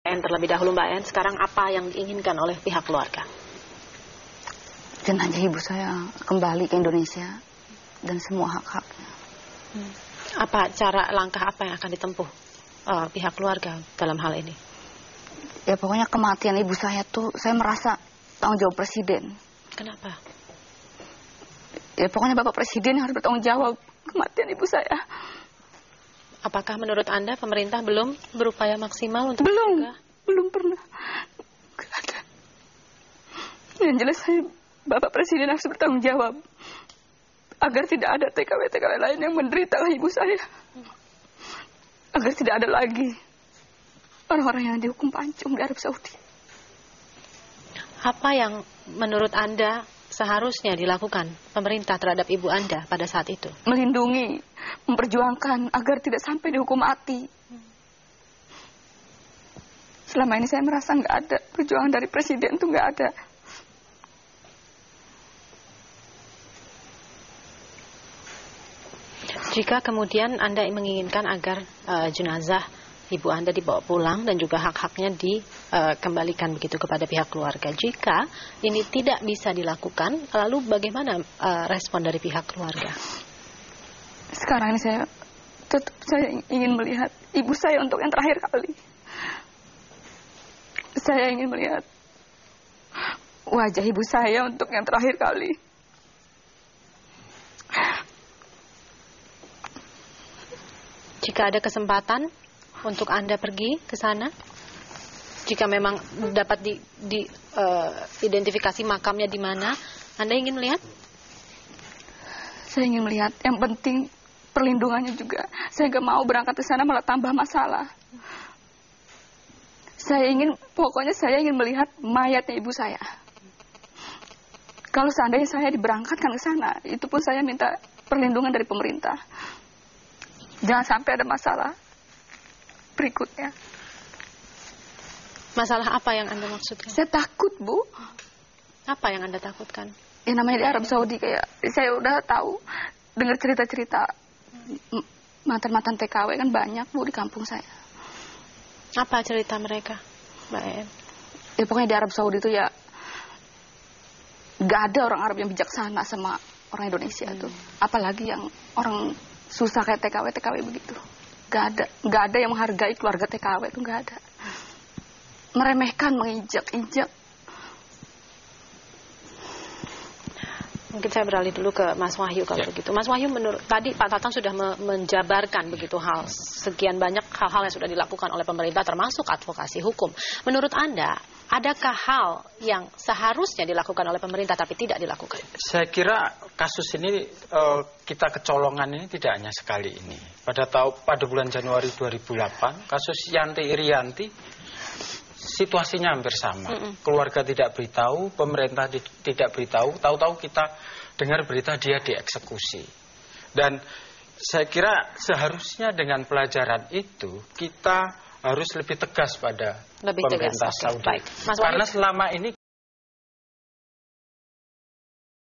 En terlebih dahulu, Mbak En. Sekarang apa yang diinginkan oleh pihak keluarga? Jenazah ibu saya kembali ke Indonesia dan semua hak-haknya. Apa langkah apa yang akan ditempuh pihak keluarga dalam hal ini? Ya pokoknya kematian ibu saya tuh saya merasa tanggung jawab presiden. Kenapa? Ya pokoknya Bapak Presiden harus bertanggung jawab kematian ibu saya. Apakah menurut Anda pemerintah belum berupaya maksimal untuk belum pernah. Gak ada. Yang jelas Bapak Presiden harus bertanggung jawab agar tidak ada TKW lain yang menderita ibu saya. Agar tidak ada lagi orang-orang yang dihukum pancung di Arab Saudi. Apa yang menurut Anda seharusnya dilakukan pemerintah terhadap ibu Anda pada saat itu? Melindungi, memperjuangkan agar tidak sampai dihukum mati. Selama ini saya merasa nggak ada perjuangan dari presiden itu nggak ada. Jika kemudian Anda menginginkan agar jenazah ibu Anda dibawa pulang dan juga hak-haknya dikembalikan begitu kepada pihak keluarga. Jika ini tidak bisa dilakukan, lalu bagaimana respon dari pihak keluarga? Sekarang ini saya ingin melihat ibu saya untuk yang terakhir kali. Saya ingin melihat wajah ibu saya untuk yang terakhir kali. Jika ada kesempatan untuk Anda pergi ke sana, jika memang dapat identifikasi makamnya di mana, Anda ingin melihat? Saya ingin melihat. Yang penting perlindungannya juga. Saya nggak mau berangkat ke sana malah tambah masalah. Pokoknya saya ingin melihat mayatnya ibu saya. Kalau seandainya saya diberangkatkan ke sana, itu pun saya minta perlindungan dari pemerintah. Jangan sampai ada masalah berikutnya. Masalah apa yang Anda maksudkan? Saya takut, Bu. Apa yang Anda takutkan? Ya namanya di Arab Saudi kayak saya udah tahu dengar cerita-cerita mantan-mantan TKW kan banyak, Bu, di kampung saya. Apa cerita mereka, Mbak En? Ya pokoknya di Arab Saudi itu ya nggak ada orang Arab yang bijaksana sama orang Indonesia tuh. Apalagi yang orang susah kayak TKW begitu. Nggak ada yang menghargai keluarga TKW itu, nggak ada. Meremehkan, menginjak-injak. Mungkin saya beralih dulu ke Mas Wahyu kalau begitu. Mas Wahyu, menurut tadi Pak Tatang sudah menjabarkan begitu sekian banyak hal-hal yang sudah dilakukan oleh pemerintah termasuk advokasi hukum. Menurut Anda, adakah hal yang seharusnya dilakukan oleh pemerintah tapi tidak dilakukan? Saya kira kasus ini kita kecolongan ini tidak hanya sekali ini. Pada bulan Januari 2008 kasus Yanti Irianti situasinya hampir sama. Keluarga tidak beritahu, pemerintah tidak beritahu, tahu-tahu kita dengar berita dia dieksekusi. Dan saya kira seharusnya dengan pelajaran itu kita harus lebih tegas pada pemerintah Saudi. Karena selama ini